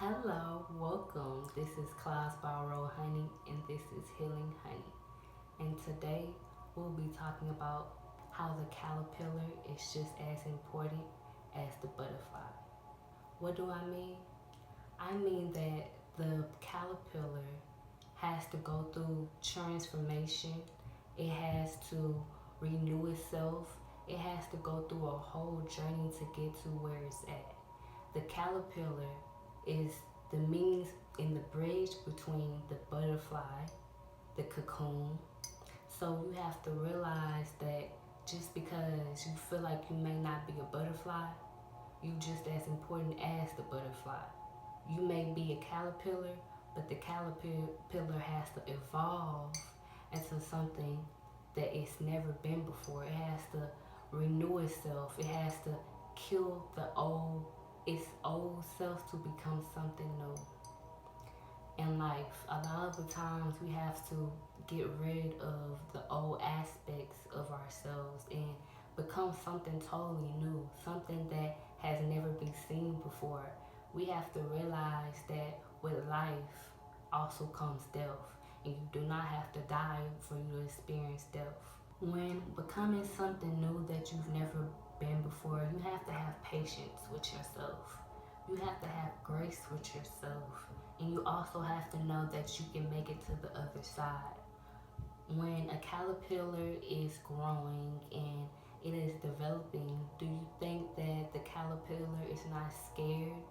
Hello, welcome. This is Clouds Borrow Honey, and this is Healing Honey. And today we'll be talking about how the caterpillar is just as important as the butterfly. What do I mean? I mean that the caterpillar has to go through transformation, it has to renew itself, it has to go through a whole journey to get to where it's at. The caterpillar is the means in the bridge between the butterfly, the cocoon. So you have to realize that just because you feel like you may not be a butterfly, you just as important as the butterfly. You may be a caterpillar, but the caterpillar has to evolve into something that it's never been before. It has to renew itself. It has to kill its old self to become something new. In life, a lot of the times we have to get rid of the old aspects of ourselves and become something totally new, something that has never been seen before. We have to realize that with life also comes death, and you do not have to die for you to experience death. When becoming something new that you've never been before, you have to have patience with yourself. You have to have grace with yourself. And you also have to know that you can make it to the other side. When a caterpillar is growing and it is developing, do you think that the caterpillar is not scared?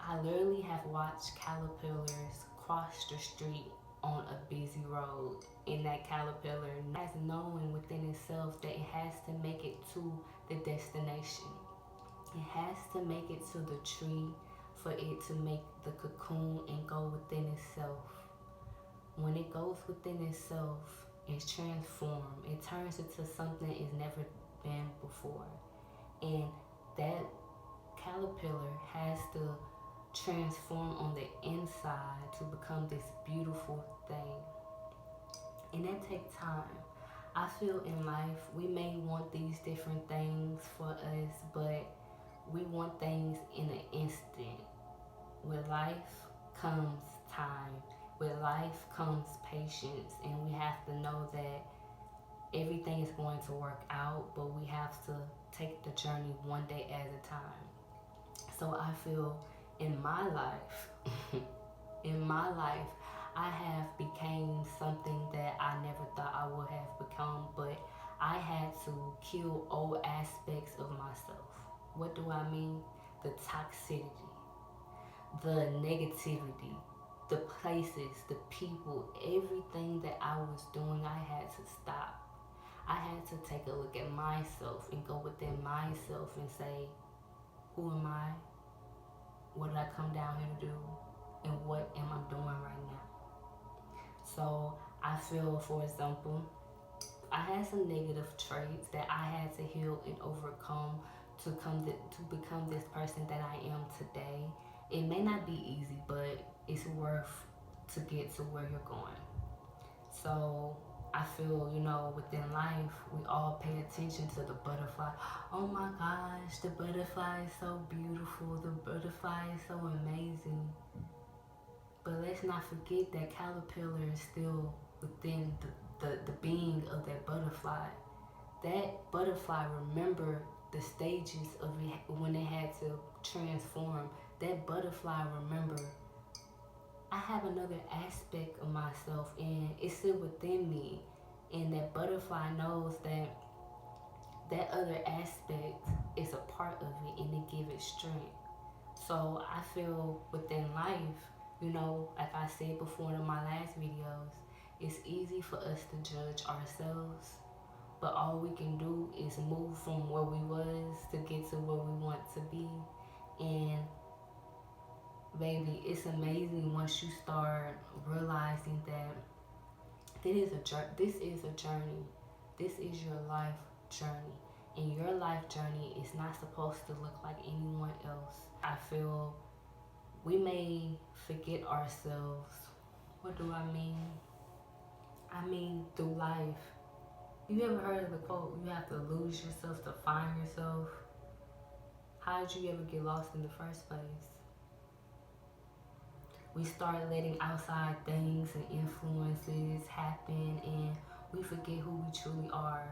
I literally have watched caterpillars cross the street on a busy road, and that caterpillar has knowing within itself that it has to make it to the destination. It has to make it to the tree for it to make the cocoon and go within itself. When it goes within itself, it's transformed. It turns into something it's never been before. And that caterpillar has to transform on the inside to become this beautiful thing. And that takes time. I feel in life we may want these different things for us, but we want things in an instant. With life comes time. With life comes patience, and we have to know that everything is going to work out, but we have to take the journey one day at a time. So I feel in my life, in my life, I have became something that I never thought I would have become, but I had to kill old aspects of myself. What do I mean? The toxicity, the negativity, the places, the people, everything that I was doing, I had to stop. I had to take a look at myself and go within myself and say, who am I? What did I come down here to do? And what am I doing right now? So I feel, for example, I had some negative traits that I had to heal and overcome to become this person that I am today. It may not be easy, but it's worth to get to where you're going. So I feel, within life, we all pay attention to the butterfly. Oh my gosh, the butterfly is so beautiful. The butterfly is so amazing. But let's not forget that caterpillar is still within the being of that butterfly. That butterfly remember the stages of it when it had to transform. That butterfly remember I have another aspect of myself and it's still within me. And that butterfly knows that that other aspect is a part of it and it gives it strength. So I feel within life, like I said before in my last videos, it's easy for us to judge ourselves, but all we can do is move from where we was to get to where we want to be. And baby, it's amazing once you start realizing that this is a journey. This is your life journey. And your life journey is not supposed to look like anyone else. I feel we may forget ourselves. What do I mean? I mean through life. You ever heard of the quote, you have to lose yourself to find yourself? How did you ever get lost in the first place? We start letting outside things and influences happen, and we forget who we truly are.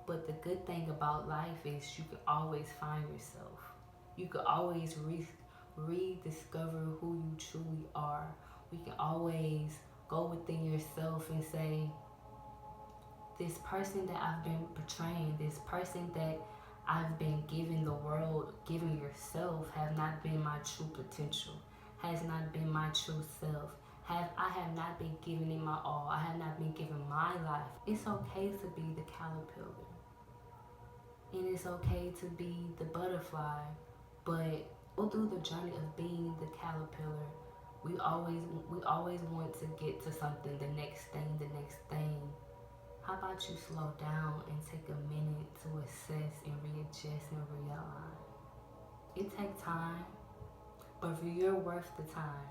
But the good thing about life is you can always find yourself. You can always rediscover who you truly are. We can always go within yourself and say, this person that I've been portraying, this person that I've been giving the world, giving yourself, have not been my true potential, has not been my true self. I have not been giving it my all. I have not been giving my life. It's okay to be the caterpillar. And it's okay to be the butterfly. But go through the journey of being the caterpillar. We always want to get to something, the next thing, the next thing. How about you slow down and take a minute to assess and readjust and realign? It takes time, but you're worth the time.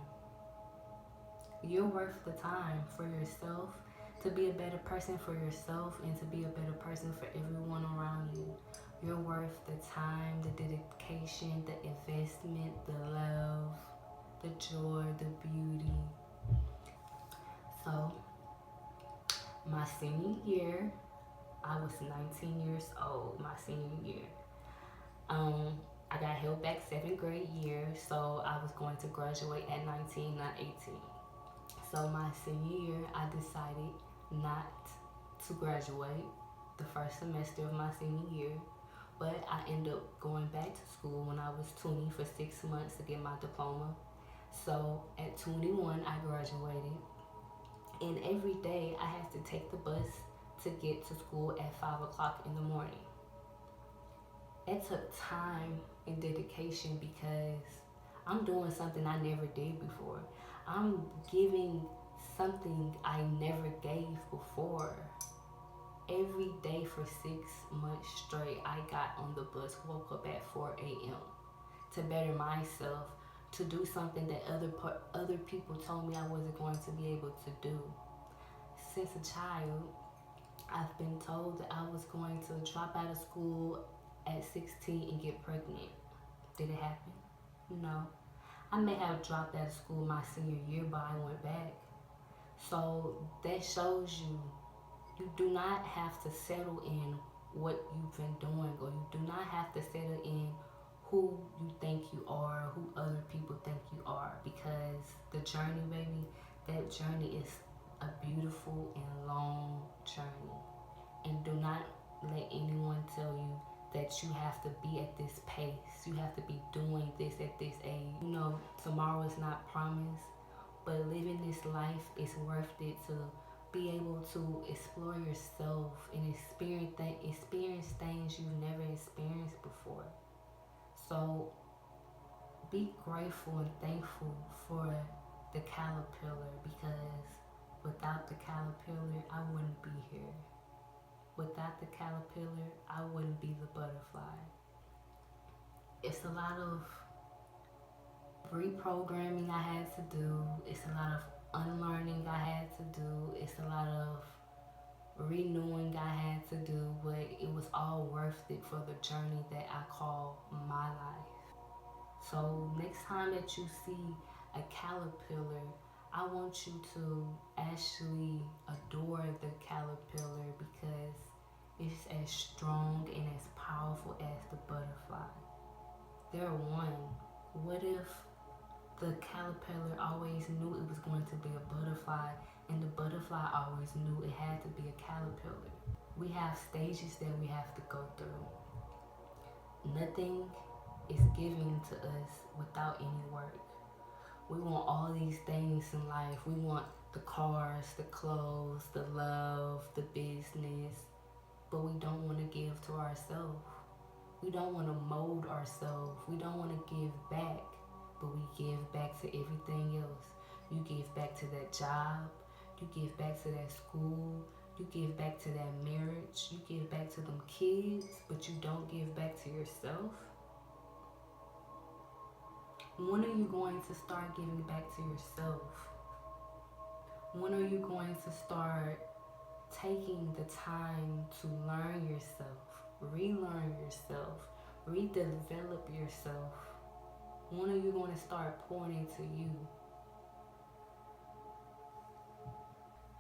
You're worth the time for yourself, to be a better person for yourself and to be a better person for everyone around you. You're worth the time, the dedication, the investment, the love, the joy, the beauty. So, my senior year, I was 19 years old, my senior year. I got held back 7th grade year, so I was going to graduate at 19, not 18. So my senior year, I decided not to graduate the first semester of my senior year, but I ended up going back to school when I was 20 for 6 months to get my diploma. So at 21, I graduated, and every day I had to take the bus to get to school at 5 o'clock in the morning. It took time and dedication because I'm doing something I never did before. I'm giving something I never gave before. Every day for 6 months straight, I got on the bus, woke up at 4 a.m. to better myself, to do something that other people told me I wasn't going to be able to do. Since a child, I've been told that I was going to drop out of school at 16 and get pregnant. Did it happen? No. I may have dropped out of school my senior year, but I went back. So that shows you do not have to settle in what you've been doing, or you do not have to settle in who you think you are, who other people think you are, because the journey, baby, that journey is a beautiful and long journey. And do not let anyone tell you that you have to be at this pace. You have to be doing this at this age. You know, tomorrow is not promised, but living this life is worth it to be able to explore yourself and experience things you've never experienced before. So be grateful and thankful for the caterpillar, because without the caterpillar, I wouldn't be here. Without the caterpillar, I wouldn't be the butterfly. It's a lot of reprogramming I had to do. It's a lot of unlearning I had to do. It's a lot of renewing I had to do, but it was all worth it for the journey that I call my life. So next time that you see a caterpillar, I want you to actually adore the caterpillar, because it's as strong and as powerful as the butterfly. They're one. What if the caterpillar always knew it was going to be a butterfly, and the butterfly always knew it had to be a caterpillar? We have stages that we have to go through. Nothing is given to us without any work. We want all these things in life. We want the cars, the clothes, the love, the business, but we don't want to give to ourselves. We don't want to mold ourselves. We don't want to give back, but we give back to everything else. You give back to that job. You give back to that school. You give back to that marriage. You give back to them kids, but you don't give back to yourself. When are you going to start giving back to yourself? When are you going to start taking the time to learn yourself, relearn yourself, redevelop yourself? When are you going to start pouring into you?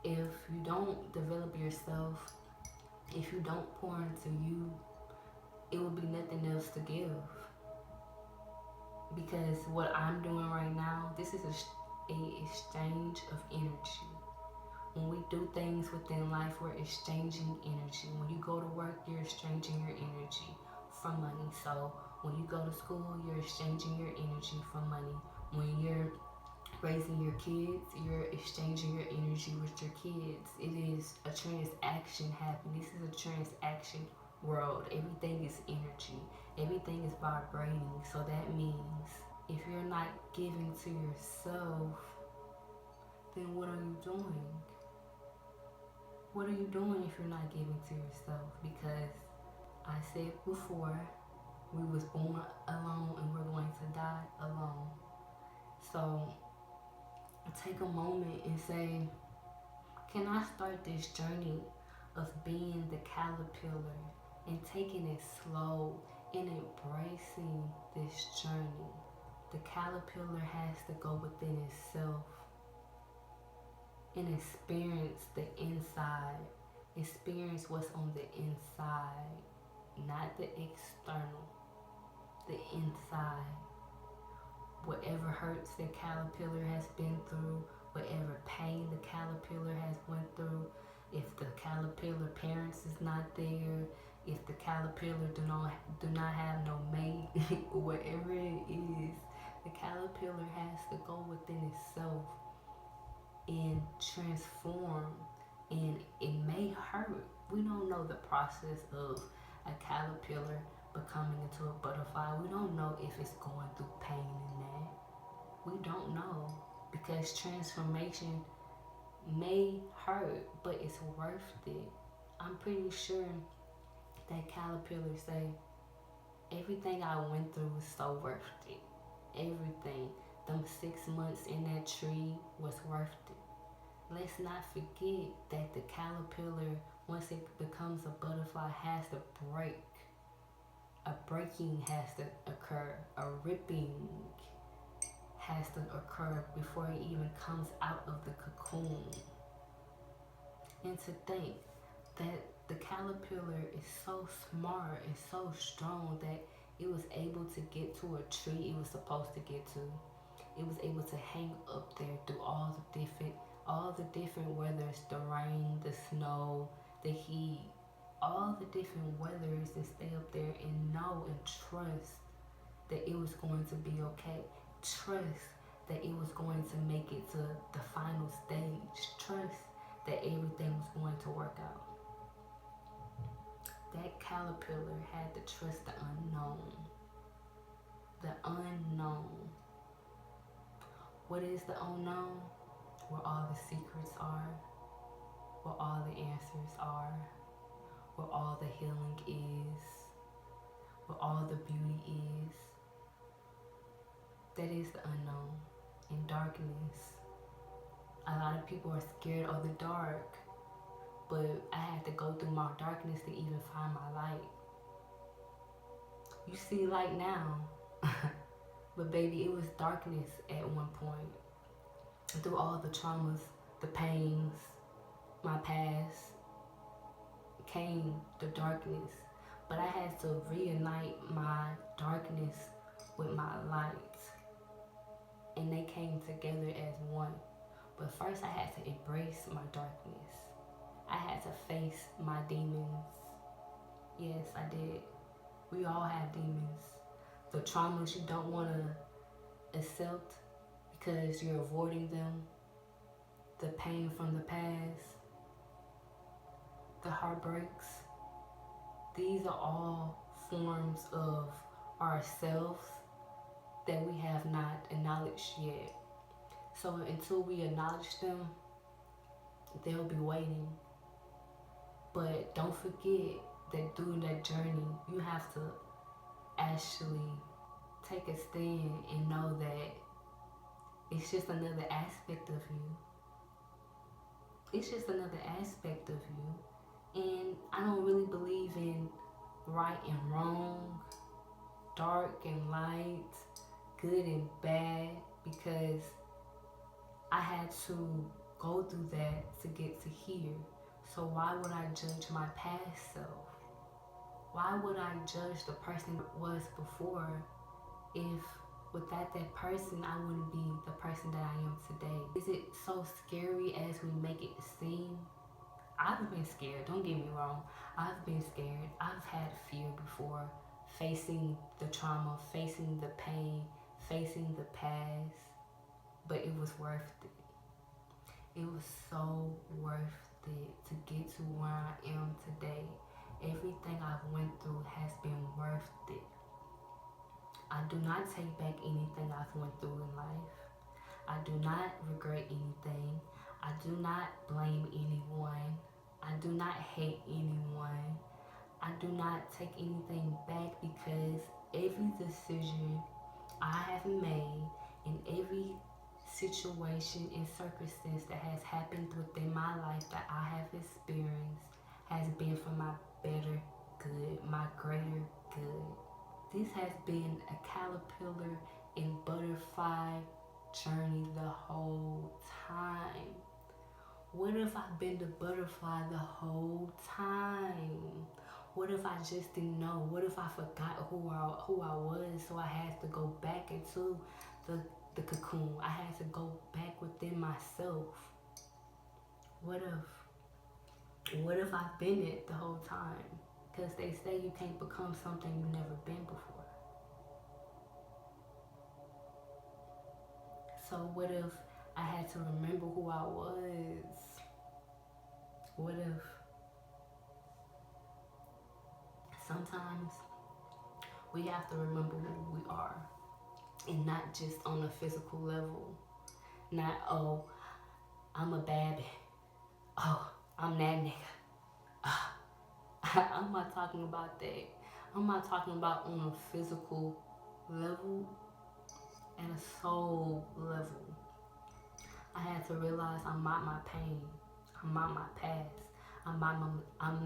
if you don't develop yourself, if you don't pour into you, it will be nothing else to give. Because what I'm doing right now, this is a exchange of energy. When we do things within life, we're exchanging energy. When you go to work, you're exchanging your energy for money. So when you go to school, you're exchanging your energy for money. When you're raising your kids, you're exchanging your energy with your kids. It is a transaction happening. This is a transaction world. Everything is energy. Everything is vibrating. So that means if you're not giving to yourself, then what are you doing? What are you doing if you're not giving to yourself? Because I said before, we was born alone and we're going to die alone. So take a moment and say, can I start this journey of being the caterpillar and taking it slow and embracing this journey? The caterpillar has to go within itself and experience the inside. Experience what's on the inside, not the external, the inside. Whatever hurts the caterpillar has been through, whatever pain the caterpillar has went through, if the caterpillar parents is not there, if the caterpillar do not have no mate, whatever it is, the caterpillar has to go within itself and transform. And it may hurt. We don't know the process of a caterpillar becoming into a butterfly. We don't know if it's going through pain in that. We don't know, because transformation may hurt, but it's worth it. I'm pretty sure that caterpillar say, everything I went through was so worth it. Everything. Them 6 months in that tree was worth it. Let's not forget that the caterpillar, once it becomes a butterfly, has to break. A breaking has to occur. A ripping has to occur before it even comes out of the cocoon. And to think that the caterpillar is so smart and so strong that it was able to get to a tree it was supposed to get to. It was able to hang up there through all the different weathers, the rain, the snow, the heat, all the different weathers, and stay up there and know and trust that it was going to be okay. Trust that it was going to make it to the final stage. Trust that everything was going to work out. That caterpillar had to trust the unknown. The unknown. What is the unknown? Where all the secrets are, where all the answers are, where all the healing is, where all the beauty is. That is the unknown. In darkness. A lot of people are scared of the dark, but I had to go through my darkness to even find my light. You see light now, but baby, it was darkness at one point. Through all the traumas, the pains, my past, came the darkness. But I had to reunite my darkness with my light. And they came together as one. But first I had to embrace my darkness. I had to face my demons. Yes, I did. We all have demons. The traumas you don't want to accept because you're avoiding them. The pain from the past. The heartbreaks. These are all forms of ourselves that we have not acknowledged yet. So until we acknowledge them, they'll be waiting. But don't forget that during that journey, you have to actually take a stand and know that it's just another aspect of you. It's just another aspect of you. And I don't really believe in right and wrong, dark and light, good and bad, because I had to go through that to get to here. So why would I judge my past self? Why would I judge the person I was before if without that person I wouldn't be the person that I am today? Is it so scary as we make it seem? I've been scared, don't get me wrong. I've been scared. I've had fear before, facing the trauma, facing the pain, facing the past, but it was worth it. It was so worth it to get to where I am today. Everything I've went through has been worth it. I do not take back anything I've went through in life. I do not regret anything. I do not blame anyone. I do not hate anyone. I do not take anything back because every decision I have made in every situation and circumstance that has happened within my life that I have experienced has been for my better good, my greater good. This has been a caterpillar and butterfly journey the whole time. What if I've been the butterfly the whole time? What if I just didn't know? What if I forgot who I was, so I had to go back into the cocoon? I had to go back within myself. What if I've been it the whole time? Because they say you can't become something you've never been before. So what if I had to remember who I was? What if sometimes we have to remember who we are, and not just on a physical level. Not, oh, I'm a bad bitch. Oh, I'm that nigga. I'm not talking about that. I'm not talking about on a physical level and a soul level. I had to realize I'm not my pain. I'm not my past. I'm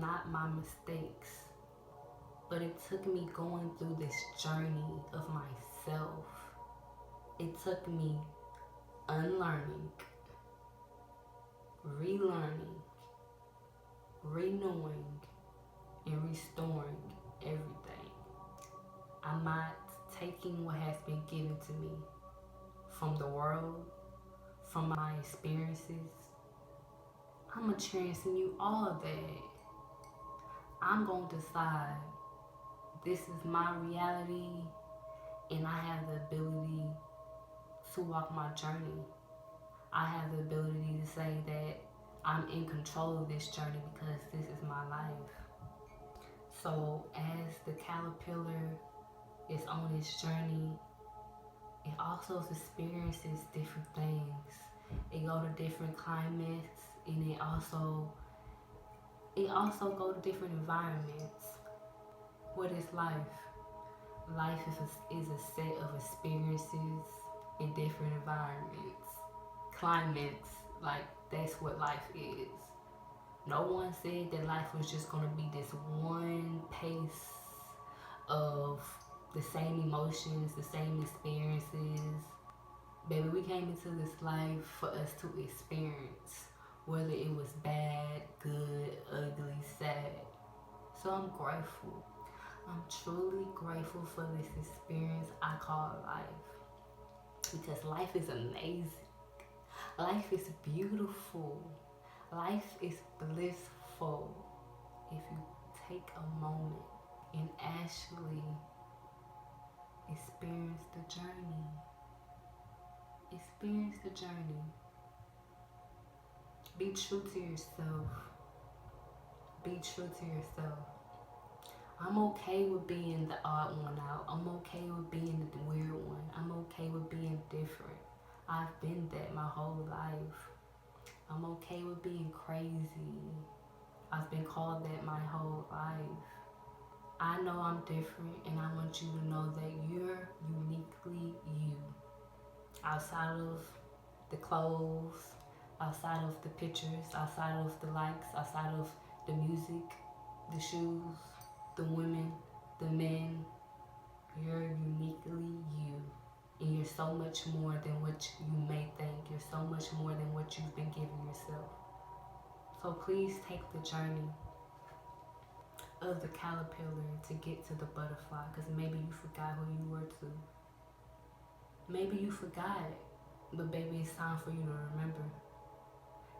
not my mistakes. But it took me going through this journey of myself. It took me unlearning, relearning, renewing, and restoring everything. I'm not taking what has been given to me from the world, from my experiences. I'm going to transmute all of that. I'm going to decide this is my reality, and I have the ability to walk my journey. I have the ability to say that I'm in control of this journey because this is my life. So as the caterpillar is on its journey, it also experiences different things. It go to different climates, and it also go to different environments. What is life? Life is a set of experiences in different environments, climates. Like, that's what life is. No one said that life was just going to be this one pace of the same emotions, the same experiences. Baby, we came into this life for us to experience, whether it was bad, good, ugly, sad. So I'm grateful. I'm truly grateful for this experience I call life. Because life is amazing. Life is beautiful. Life is blissful if you take a moment and actually experience the journey. Experience the journey. Be true to yourself. Be true to yourself. I'm okay with being the odd one out. I'm okay with being the weird one. I'm okay with being different. I've been that my whole life. I'm okay with being crazy. I've been called that my whole life. I know I'm different, and I want you to know that you're uniquely you. Outside of the clothes, outside of the pictures, outside of the likes, outside of the music, the shoes, the women, the men, you're uniquely you. And you're so much more than what you may think. You're so much more than what what you've been giving yourself. So please take the journey of the caterpillar to get to the butterfly, because maybe you forgot who you were too. Maybe you forgot, but baby, it's time for you to remember.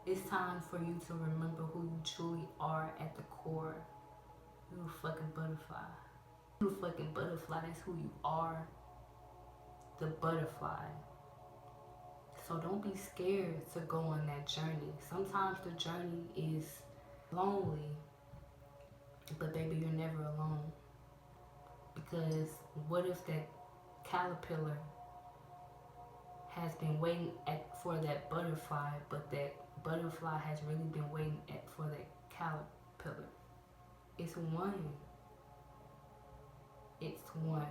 It's time for you to remember who you truly are at the core. You a fucking butterfly. You a fucking butterfly. That's who you are. The butterfly. So don't be scared to go on that journey. Sometimes the journey is lonely, but baby, you're never alone. Because what if that caterpillar has been waiting for that butterfly, but that butterfly has really been waiting for that caterpillar? It's one. It's one.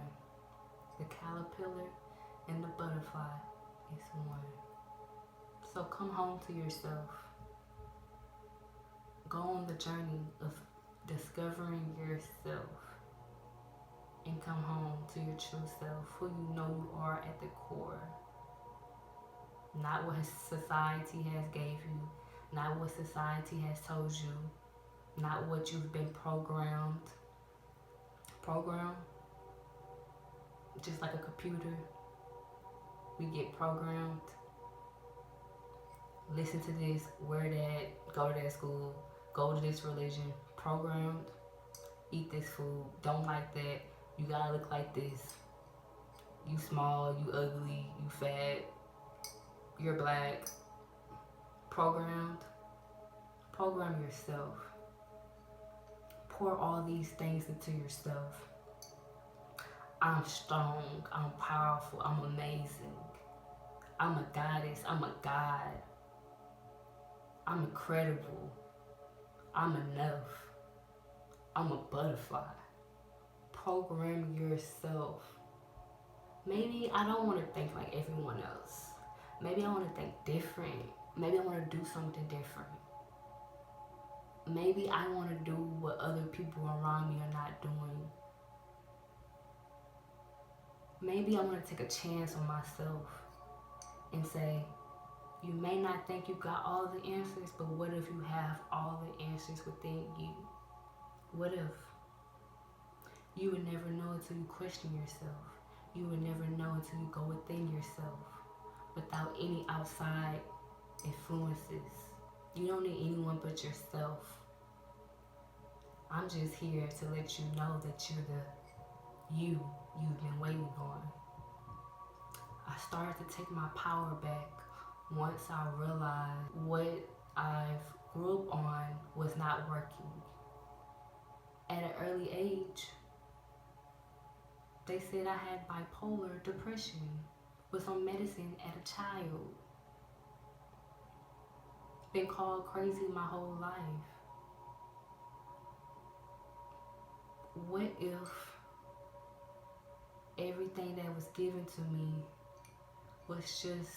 The caterpillar and the butterfly is one. So come home to yourself. Go on the journey of discovering yourself and come home to your true self, who you know you are at the core. Not what society has gave you, not what society has told you, not what you've been programmed. Program, just like a computer, we get programmed. Listen to this, wear that, go to that school, go to this religion. Programmed, eat this food, don't like that, you gotta look like this. You small, you ugly, you fat, you're black. Programmed. Program yourself. Pour all these things into yourself. I'm strong, I'm powerful, I'm amazing. I'm a goddess, I'm a god. I'm incredible. I'm enough. I'm a butterfly. Program yourself. Maybe I don't want to think like everyone else. Maybe I want to think different. Maybe I want to do something different. Maybe I want to do what other people around me are not doing. Maybe I want to take a chance on myself and say, you may not think you got all the answers, but what if you have all the answers within you? What if? You would never know until you question yourself. You would never know until you go within yourself without any outside influences. You don't need anyone but yourself. I'm just here to let you know that you're the you you've been waiting on. I started to take my power back once I realized what I've grew up on was not working. At an early age, they said I had bipolar depression, was on medicine as a child. Been called crazy my whole life. What if everything that was given to me was just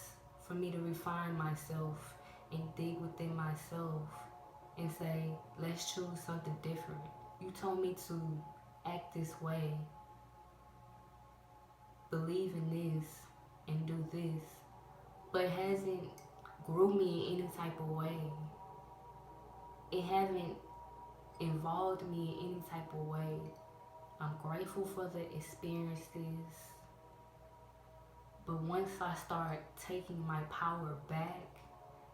for me to refine myself and dig within myself and say, let's choose something different. You told me to act this way, believe in this, and do this, but it hasn't grew me in any type of way. It hasn't involved me in any type of way. I'm grateful for the experiences, but once I start taking my power back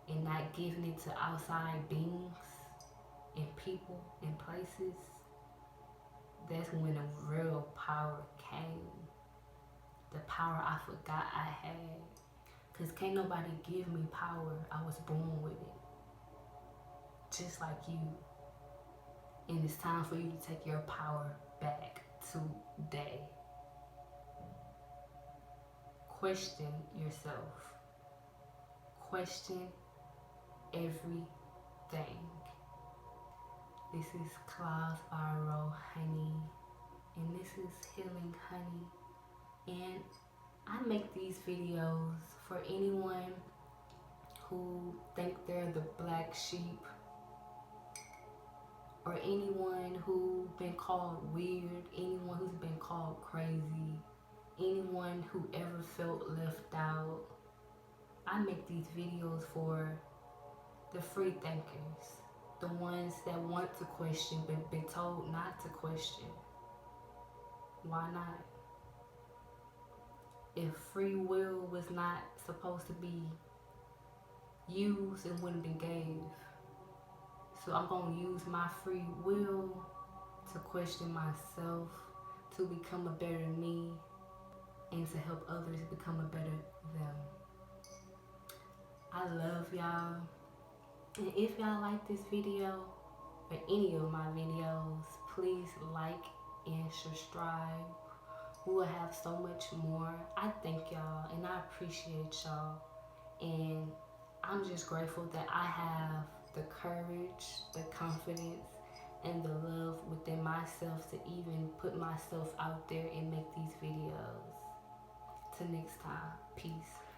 and not giving it to outside beings and people and places, that's when the real power came. The power I forgot I had. Because can't nobody give me power. I was born with it. Just like you. And it's time for you to take your power back today. Question yourself. Question everything. This is Cloud Spiral Honey, and this is Healing Honey. And I make these videos for anyone who think they're the black sheep, or anyone who's been called weird, anyone who's been called crazy, anyone who ever felt left out. I make these videos for the free thinkers, the ones that want to question but been told not to question. Why not? If free will was not supposed to be used, it wouldn't be gave. So I'm going to use my free will to question myself, to become a better me, and to help others become a better them. I love y'all. And if y'all like this video or any of my videos, please like and subscribe. We will have so much more. I thank y'all and I appreciate y'all. And I'm just grateful that I have the courage, the confidence, and the love within myself to even put myself out there and make these videos. Till next time, peace.